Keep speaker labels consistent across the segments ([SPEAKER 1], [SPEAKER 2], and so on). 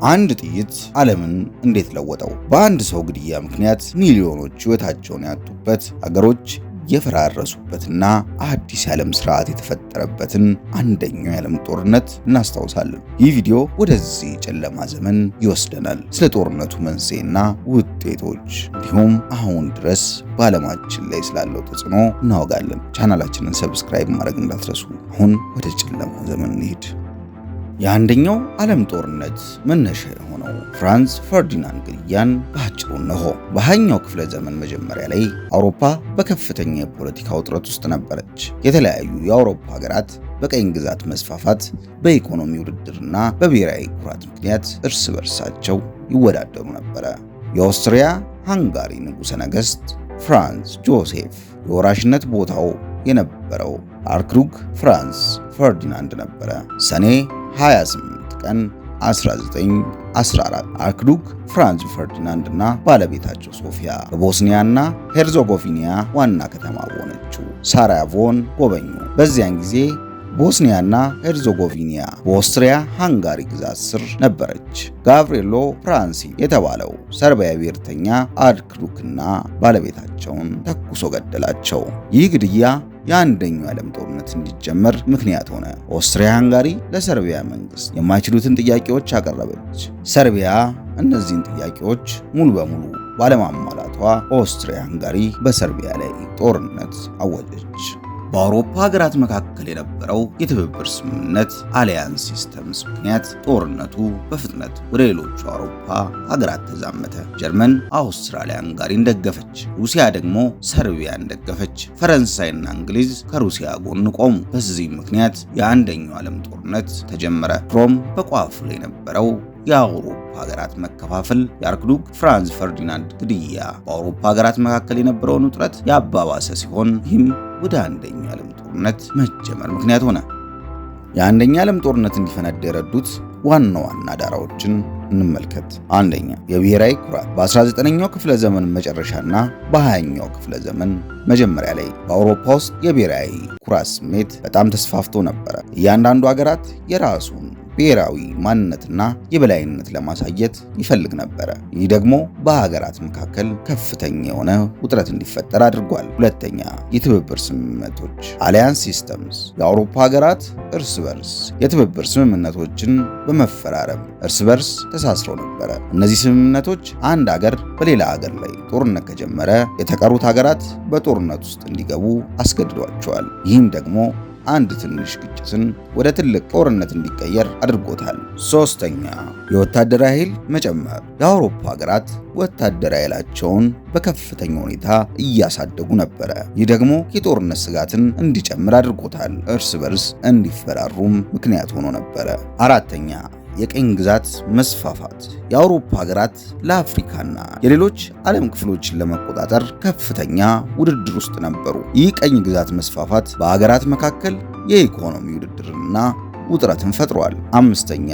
[SPEAKER 1] አንድ ጥይት ዓለምን እንዴት ለወጠው? በአንድ ሰው ግድያ ምክንያት ሚሊዮኖች ሕይወታቸውን ያጡበት፣ አገሮች የፈራረሱበትና አዲስ የዓለም ስርዓት የተፈጠረበትን አንደኛው የዓለም ጦርነት እናስታውሳለን። ይህ ቪዲዮ ወደዚህ ጨለማ ዘመን ይወስደናል። ስለ ጦርነቱ መንስኤና ውጤቶች እንዲሁም አሁን ድረስ በዓለማችን ላይ ስላለው ተጽዕኖ እናወጋለን። ቻናላችንን ሰብስክራይብ ማድረግ እንዳትረሱ። አሁን ወደ ጨለማ ዘመን እንሂድ። የአንደኛው ዓለም ጦርነት መነሻ የሆነው ፍራንስ ፈርዲናንድ ግድያን በአጭሩ እነሆ። በ20ኛው ክፍለ ዘመን መጀመሪያ ላይ አውሮፓ በከፍተኛ የፖለቲካ ውጥረት ውስጥ ነበረች። የተለያዩ የአውሮፓ ሀገራት በቀኝ ግዛት መስፋፋት፣ በኢኮኖሚ ውድድርና በብሔራዊ ኩራት ምክንያት እርስ በርሳቸው ይወዳደሩ ነበረ። የኦስትሪያ ሃንጋሪ ንጉሠ ነገሥት ፍራንስ ጆሴፍ የወራሽነት ቦታው የነበረው አርክዱክ ፍራንስ ፈርዲናንድ ነበረ። ሰኔ 28 ቀን 1914 አርክዱክ ፍራንስ ፈርዲናንድ እና ባለቤታቸው ሶፊያ በቦስኒያና ሄርዞጎቪና ዋና ከተማ በሆነችው ሳራየቮን ጎበኙ። በዚያን ጊዜ ቦስኒያና ሄርዞጎቪና በኦስትሪያ ሃንጋሪ ግዛት ስር ነበረች። ጋብሪኤሎ ፍራንሲ የተባለው ሰርቢያዊ ብሔርተኛ አርክዱክና ባለቤታቸውን ተኩሶ ገደላቸው። ይህ ግድያ የአንደኛው ዓለም ጦርነት እንዲጀመር ምክንያት ሆነ። ኦስትሪያ ሃንጋሪ ለሰርቢያ መንግስት የማይችሉትን ጥያቄዎች አቀረበች። ሰርቢያ እነዚህን ጥያቄዎች ሙሉ በሙሉ ባለማሟላቷ ኦስትሪያ ሃንጋሪ በሰርቢያ ላይ ጦርነት አወጀች። በአውሮፓ ሀገራት መካከል የነበረው የትብብር ስምምነት አሊያንስ ሲስተምስ ምክንያት ጦርነቱ በፍጥነት ወደ ሌሎቹ አውሮፓ ሀገራት ተዛመተ። ጀርመን አውስትራሊያ ሃንጋሪን ደገፈች፣ ሩሲያ ደግሞ ሰርቢያን ደገፈች። ፈረንሳይና እንግሊዝ ከሩሲያ ጎን ቆሙ። በዚህም ምክንያት የአንደኛው ዓለም ጦርነት ተጀመረ። ሮም በቋፉ ላይ የነበረው የአውሮፓ ሀገራት መከፋፈል የአርክዱክ ፍራንስ ፈርዲናንድ ግድያ በአውሮፓ ሀገራት መካከል የነበረውን ውጥረት ያባባሰ ሲሆን ይህም ወደ አንደኛው ዓለም ጦርነት መጀመር ምክንያት ሆነ። የአንደኛ ዓለም ጦርነት እንዲፈነዳ የረዱት ዋና ዋና ዳራዎችን እንመልከት። አንደኛ፣ የብሔራዊ ኩራት። በ19ኛው ክፍለ ዘመን መጨረሻና በ20ኛው ክፍለ ዘመን መጀመሪያ ላይ በአውሮፓ ውስጥ የብሔራዊ ኩራት ስሜት በጣም ተስፋፍቶ ነበረ። እያንዳንዱ ሀገራት የራሱን ብሔራዊ ማንነትና የበላይነት ለማሳየት ይፈልግ ነበረ። ይህ ደግሞ በሀገራት መካከል ከፍተኛ የሆነ ውጥረት እንዲፈጠር አድርጓል። ሁለተኛ፣ የትብብር ስምምነቶች አሊያንስ ሲስተምስ። የአውሮፓ ሀገራት እርስ በርስ የትብብር ስምምነቶችን በመፈራረም እርስ በርስ ተሳስረው ነበረ። እነዚህ ስምምነቶች አንድ ሀገር በሌላ ሀገር ላይ ጦርነት ከጀመረ የተቀሩት ሀገራት በጦርነት ውስጥ እንዲገቡ አስገድዷቸዋል። ይህም ደግሞ አንድ ትንሽ ግጭትን ወደ ትልቅ ጦርነት እንዲቀየር አድርጎታል። ሶስተኛ፣ የወታደራዊ ኃይል መጨመር። የአውሮፓ ሀገራት ወታደራዊ ኃይላቸውን በከፍተኛ ሁኔታ እያሳደጉ ነበረ። ይህ ደግሞ የጦርነት ስጋትን እንዲጨምር አድርጎታል። እርስ በርስ እንዲፈራሩም ምክንያት ሆኖ ነበረ። አራተኛ፣ የቀኝ ግዛት መስፋፋት። የአውሮፓ ሀገራት ለአፍሪካና የሌሎች ዓለም ክፍሎችን ለመቆጣጠር ከፍተኛ ውድድር ውስጥ ነበሩ። ይህ ቀኝ ግዛት መስፋፋት በሀገራት መካከል የኢኮኖሚ ውድድርና ውጥረትን ፈጥሯል። አምስተኛ፣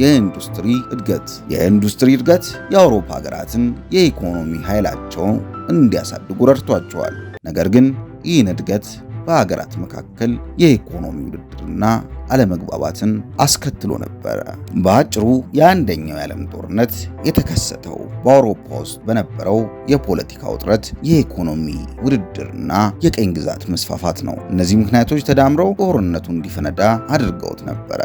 [SPEAKER 1] የኢንዱስትሪ እድገት። የኢንዱስትሪ እድገት የአውሮፓ ሀገራትን የኢኮኖሚ ኃይላቸውን እንዲያሳድጉ ረድቷቸዋል። ነገር ግን ይህን እድገት በሀገራት መካከል የኢኮኖሚ ውድድርና አለመግባባትን አስከትሎ ነበረ። በአጭሩ የአንደኛው የዓለም ጦርነት የተከሰተው በአውሮፓ ውስጥ በነበረው የፖለቲካ ውጥረት፣ የኢኮኖሚ ውድድርና የቀኝ ግዛት መስፋፋት ነው። እነዚህ ምክንያቶች ተዳምረው ጦርነቱ እንዲፈነዳ አድርገውት ነበረ።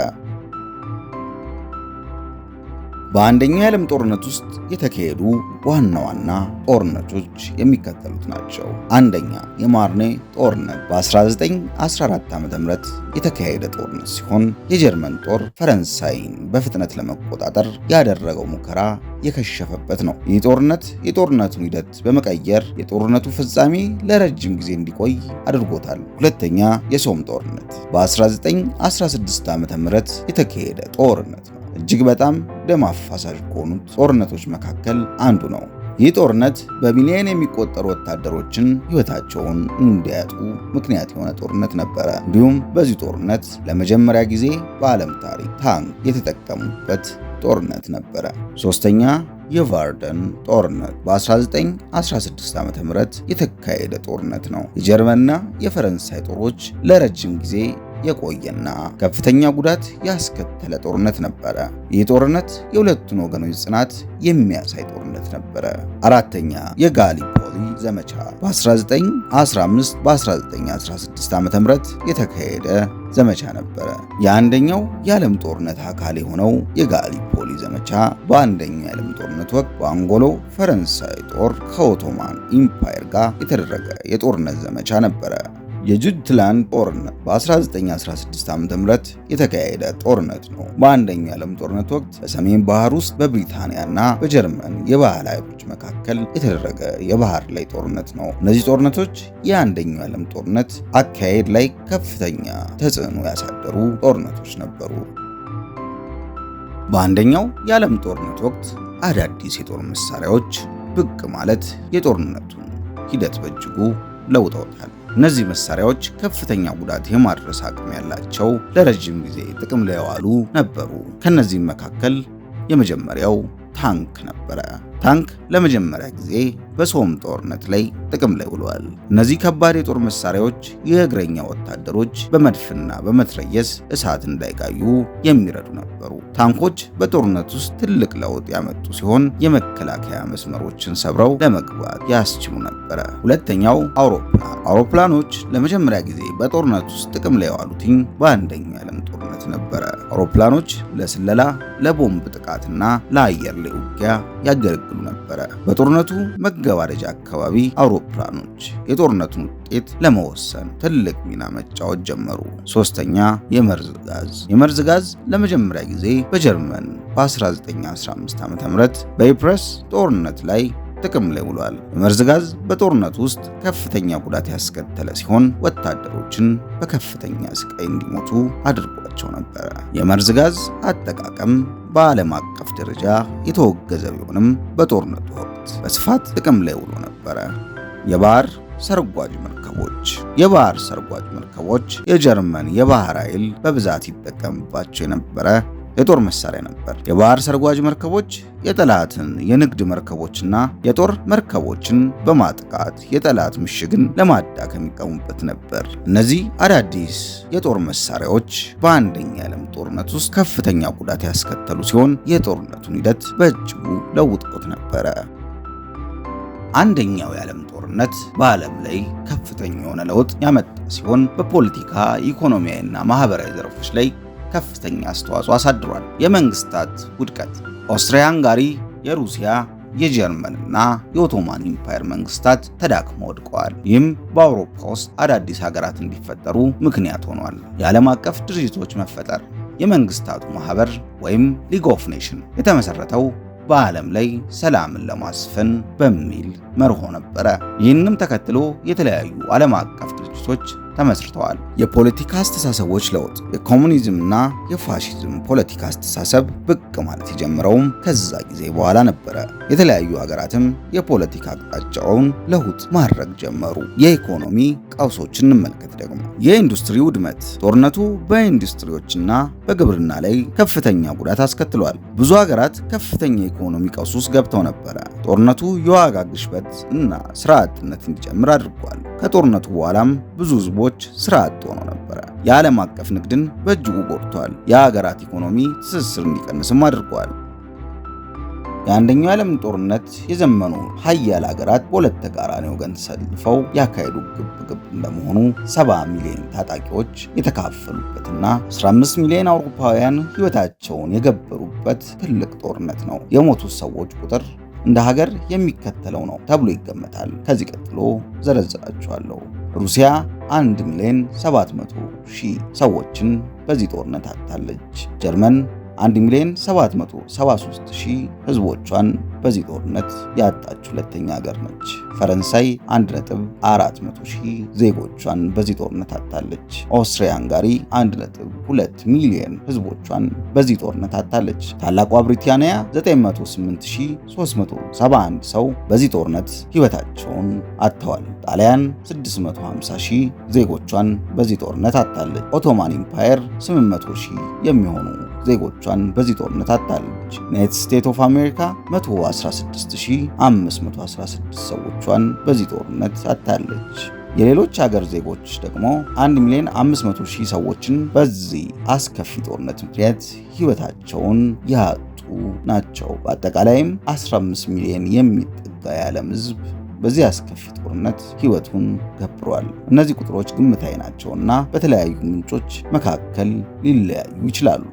[SPEAKER 1] በአንደኛው የዓለም ጦርነት ውስጥ የተካሄዱ ዋና ዋና ጦርነቶች የሚከተሉት ናቸው። አንደኛ፣ የማርኔ ጦርነት በ1914 ዓ.ም የተካሄደ ጦርነት ሲሆን የጀርመን ጦር ፈረንሳይን በፍጥነት ለመቆጣጠር ያደረገው ሙከራ የከሸፈበት ነው። ይህ ጦርነት የጦርነቱን ሂደት በመቀየር የጦርነቱ ፍጻሜ ለረጅም ጊዜ እንዲቆይ አድርጎታል። ሁለተኛ፣ የሶም ጦርነት በ1916 ዓ.ም የተካሄደ ጦርነት ነው። እጅግ በጣም ደም አፋሳሽ ከሆኑት ጦርነቶች መካከል አንዱ ነው። ይህ ጦርነት በሚሊዮን የሚቆጠሩ ወታደሮችን ሕይወታቸውን እንዲያጡ ምክንያት የሆነ ጦርነት ነበረ። እንዲሁም በዚህ ጦርነት ለመጀመሪያ ጊዜ በዓለም ታሪክ ታንክ የተጠቀሙበት ጦርነት ነበረ። ሶስተኛ፣ የቫርደን ጦርነት በ1916 ዓ.ም የተካሄደ ጦርነት ነው። የጀርመንና የፈረንሳይ ጦሮች ለረጅም ጊዜ የቆየና ከፍተኛ ጉዳት ያስከተለ ጦርነት ነበረ። ይህ ጦርነት የሁለቱን ወገኖች ጽናት የሚያሳይ ጦርነት ነበረ። አራተኛ የጋሊፖሊ ዘመቻ በ1915 በ1916 ዓ.ም የተካሄደ ዘመቻ ነበረ። የአንደኛው የዓለም ጦርነት አካል የሆነው የጋሊፖሊ ዘመቻ በአንደኛው የዓለም ጦርነት ወቅት በአንጎሎ ፈረንሳይ ጦር ከኦቶማን ኢምፓየር ጋር የተደረገ የጦርነት ዘመቻ ነበረ። የጁትላንድ ጦርነት በ1916 ዓ.ም የተካሄደ ጦርነት ነው። በአንደኛው የዓለም ጦርነት ወቅት በሰሜን ባህር ውስጥ በብሪታንያና በጀርመን የባህር ኃይሎች መካከል የተደረገ የባህር ላይ ጦርነት ነው። እነዚህ ጦርነቶች የአንደኛው የዓለም ጦርነት አካሄድ ላይ ከፍተኛ ተጽዕኖ ያሳደሩ ጦርነቶች ነበሩ። በአንደኛው የዓለም ጦርነት ወቅት አዳዲስ የጦር መሳሪያዎች ብቅ ማለት የጦርነቱን ሂደት በእጅጉ ለውጠውታል። እነዚህ መሳሪያዎች ከፍተኛ ጉዳት የማድረስ አቅም ያላቸው፣ ለረጅም ጊዜ ጥቅም ላይ የዋሉ ነበሩ። ከነዚህም መካከል የመጀመሪያው ታንክ ነበረ። ታንክ ለመጀመሪያ ጊዜ በሶም ጦርነት ላይ ጥቅም ላይ ውለዋል። እነዚህ ከባድ የጦር መሳሪያዎች የእግረኛ ወታደሮች በመድፍና በመትረየስ እሳት እንዳይጋዩ የሚረዱ ነበሩ። ታንኮች በጦርነት ውስጥ ትልቅ ለውጥ ያመጡ ሲሆን የመከላከያ መስመሮችን ሰብረው ለመግባት ያስችሉ ነበረ። ሁለተኛው አውሮፕላኖች ለመጀመሪያ ጊዜ በጦርነት ውስጥ ጥቅም ላይ የዋሉትኝ በአንደኛው የዓለም ጦርነት ነበረ። አውሮፕላኖች ለስለላ፣ ለቦምብ ጥቃትና ለአየር ላይ ውጊያ ያገለግሉ ነበረ። በጦርነቱ መገባደጃ አካባቢ አውሮፕላኖች የጦርነቱን ውጤት ለመወሰን ትልቅ ሚና መጫወት ጀመሩ። ሶስተኛ የመርዝ ጋዝ። የመርዝ ጋዝ ለመጀመሪያ ጊዜ በጀርመን በ1915 ዓ.ም በይፕረስ ጦርነት ላይ ጥቅም ላይ ውሏል። የመርዝ ጋዝ በጦርነቱ ውስጥ ከፍተኛ ጉዳት ያስከተለ ሲሆን ወታደሮችን በከፍተኛ ስቃይ እንዲሞቱ አድርጓቸው ነበረ። የመርዝ ጋዝ አጠቃቀም በዓለም አቀፍ ደረጃ የተወገዘ ቢሆንም በጦርነቱ ወቅት በስፋት ጥቅም ላይ ውሎ ነበረ። የባህር ሰርጓጅ መርከቦች። የባህር ሰርጓጅ መርከቦች የጀርመን የባህር ኃይል በብዛት ይጠቀምባቸው የነበረ የጦር መሳሪያ ነበር። የባህር ሰርጓጅ መርከቦች የጠላትን የንግድ መርከቦችና የጦር መርከቦችን በማጥቃት የጠላት ምሽግን ለማዳከም የሚጠቀሙበት ነበር። እነዚህ አዳዲስ የጦር መሳሪያዎች በአንደኛ የዓለም ጦርነት ውስጥ ከፍተኛ ጉዳት ያስከተሉ ሲሆን የጦርነቱን ሂደት በእጅጉ ለውጦት ነበረ። አንደኛው የዓለም ጦርነት በዓለም ላይ ከፍተኛ የሆነ ለውጥ ያመጣ ሲሆን በፖለቲካ ኢኮኖሚያዊና ማህበራዊ ዘርፎች ላይ ከፍተኛ አስተዋጽኦ አሳድሯል። የመንግስታት ውድቀት። ኦስትሪያ-ሃንጋሪ፣ የሩሲያ፣ የጀርመንና የኦቶማን ኢምፓየር መንግስታት ተዳክመው ወድቀዋል። ይህም በአውሮፓ ውስጥ አዳዲስ ሀገራት እንዲፈጠሩ ምክንያት ሆኗል። የዓለም አቀፍ ድርጅቶች መፈጠር። የመንግስታቱ ማህበር ወይም ሊግ ኦፍ ኔሽን የተመሰረተው በዓለም ላይ ሰላምን ለማስፈን በሚል መርሆ ነበረ። ይህንም ተከትሎ የተለያዩ ዓለም አቀፍ ድርጅቶች ተመስርተዋል። የፖለቲካ አስተሳሰቦች ለውጥ። የኮሙኒዝምና የፋሺዝም ፖለቲካ አስተሳሰብ ብቅ ማለት የጀመረውም ከዛ ጊዜ በኋላ ነበረ። የተለያዩ ሀገራትም የፖለቲካ አቅጣጫውን ለውጥ ማድረግ ጀመሩ። የኢኮኖሚ ቀውሶችን እንመልከት ደግሞ። የኢንዱስትሪ ውድመት። ጦርነቱ በኢንዱስትሪዎችና በግብርና ላይ ከፍተኛ ጉዳት አስከትሏል። ብዙ ሀገራት ከፍተኛ የኢኮኖሚ ቀውስ ውስጥ ገብተው ነበረ። ጦርነቱ የዋጋ ግሽበት እና ስራ አጥነት እንዲጨምር አድርጓል። ከጦርነቱ በኋላም ብዙ ህዝቦች ስራ አጥ ሆነው ነበረ። የዓለም አቀፍ ንግድን በእጅጉ ጎድቷል። የሀገራት ኢኮኖሚ ትስስር እንዲቀንስም አድርጓል። የአንደኛው የዓለም ጦርነት የዘመኑ ሀያል ሀገራት በሁለት ተቃራኒ ወገን ተሰልፈው ያካሄዱ ግብግብ እንደመሆኑ 70 ሚሊዮን ታጣቂዎች የተካፈሉበትና 15 ሚሊዮን አውሮፓውያን ህይወታቸውን የገበሩበት ትልቅ ጦርነት ነው። የሞቱት ሰዎች ቁጥር እንደ ሀገር የሚከተለው ነው ተብሎ ይገመታል። ከዚህ ቀጥሎ ዘረዝራቸዋለሁ። ሩሲያ 1,700,000 ሰዎችን በዚህ ጦርነት አጥታለች። ጀርመን 1,773,000 ህዝቦቿን በዚህ ጦርነት ያጣች ሁለተኛ ሀገር ነች። ፈረንሳይ 1,400,000 ዜጎቿን በዚህ ጦርነት አጥታለች። ኦስትሪያ-ሃንጋሪ 1.2 ሚሊዮን ህዝቦቿን በዚህ ጦርነት አጥታለች። ታላቋ ብሪታንያ 908,371 ሰው በዚህ ጦርነት ህይወታቸውን አጥተዋል። ጣሊያን 650,000 ዜጎቿን በዚህ ጦርነት አጥታለች። ኦቶማን ኢምፓየር 800,000 የሚሆኑ ዜጎቿን በዚህ ጦርነት አጥታለች። ዩናይትድ ስቴትስ ኦፍ አሜሪካ 116,516 ሰዎቿን በዚህ ጦርነት አጥታለች። የሌሎች ሀገር ዜጎች ደግሞ 1,500,000 ሰዎችን በዚህ አስከፊ ጦርነት ምክንያት ሕይወታቸውን ያጡ ናቸው። በአጠቃላይም 15 ሚሊዮን የሚጠጋ የዓለም ሕዝብ በዚህ አስከፊ ጦርነት ሕይወቱን ገብሯል። እነዚህ ቁጥሮች ግምታዊ ናቸውና በተለያዩ ምንጮች መካከል ሊለያዩ ይችላሉ።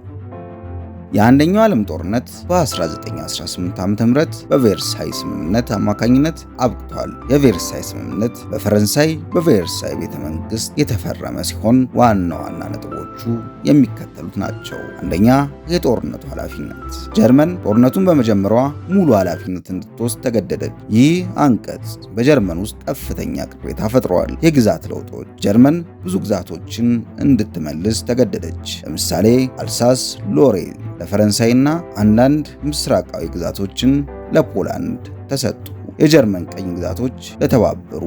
[SPEAKER 1] የአንደኛው ዓለም ጦርነት በ1918 ዓ.ም በቬርሳይ ስምምነት አማካኝነት አብቅቷል። የቬርሳይ ስምምነት በፈረንሳይ በቬርሳይ ቤተ መንግስት የተፈረመ ሲሆን ዋና ዋና ነጥቦቹ የሚከተሉት ናቸው። አንደኛ፣ የጦርነቱ ኃላፊነት። ጀርመን ጦርነቱን በመጀመሯ ሙሉ ኃላፊነት እንድትወስድ ተገደደች። ይህ አንቀጽ በጀርመን ውስጥ ከፍተኛ ቅሬታ ፈጥሯል። የግዛት ለውጦች። ጀርመን ብዙ ግዛቶችን እንድትመልስ ተገደደች። ለምሳሌ አልሳስ ሎሬን ለፈረንሳይና አንዳንድ ምስራቃዊ ግዛቶችን ለፖላንድ ተሰጡ። የጀርመን ቀኝ ግዛቶች ለተባበሩ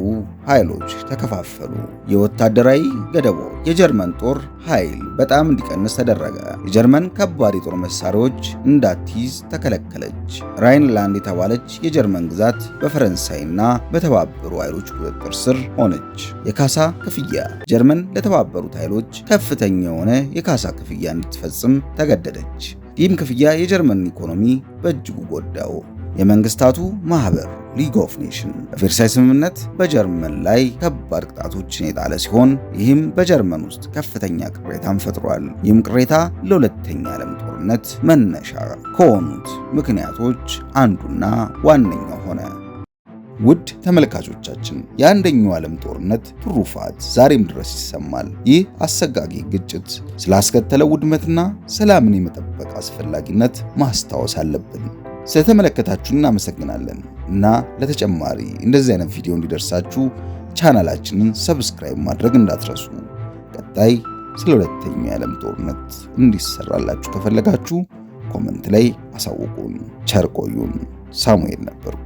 [SPEAKER 1] ኃይሎች ተከፋፈሉ። የወታደራዊ ገደቦች። የጀርመን ጦር ኃይል በጣም እንዲቀንስ ተደረገ። የጀርመን ከባድ የጦር መሳሪያዎች እንዳትይዝ ተከለከለች። ራይንላንድ የተባለች የጀርመን ግዛት በፈረንሳይና በተባበሩ ኃይሎች ቁጥጥር ስር ሆነች። የካሳ ክፍያ። ጀርመን ለተባበሩት ኃይሎች ከፍተኛ የሆነ የካሳ ክፍያ እንድትፈጽም ተገደደች። ይህም ክፍያ የጀርመንን ኢኮኖሚ በእጅጉ ጎዳው። የመንግስታቱ ማህበር ሊግ ኦፍ ኔሽን በቬርሳይ ስምምነት በጀርመን ላይ ከባድ ቅጣቶችን የጣለ ሲሆን ይህም በጀርመን ውስጥ ከፍተኛ ቅሬታን ፈጥሯል። ይህም ቅሬታ ለሁለተኛ ዓለም ጦርነት መነሻ ከሆኑት ምክንያቶች አንዱና ዋነኛው ሆነ። ውድ ተመልካቾቻችን የአንደኛው ዓለም ጦርነት ትሩፋት ዛሬም ድረስ ይሰማል። ይህ አሰጋጊ ግጭት ስላስከተለው ውድመትና ሰላምን የመጠበቅ አስፈላጊነት ማስታወስ አለብን። ስለተመለከታችሁን እናመሰግናለን እና ለተጨማሪ እንደዚህ አይነት ቪዲዮ እንዲደርሳችሁ ቻናላችንን ሰብስክራይብ ማድረግ እንዳትረሱ። ቀጣይ ስለ ሁለተኛው የዓለም ጦርነት እንዲሰራላችሁ ከፈለጋችሁ ኮመንት ላይ አሳውቁን። ቸር ቆዩን። ሳሙኤል ነበርኩ።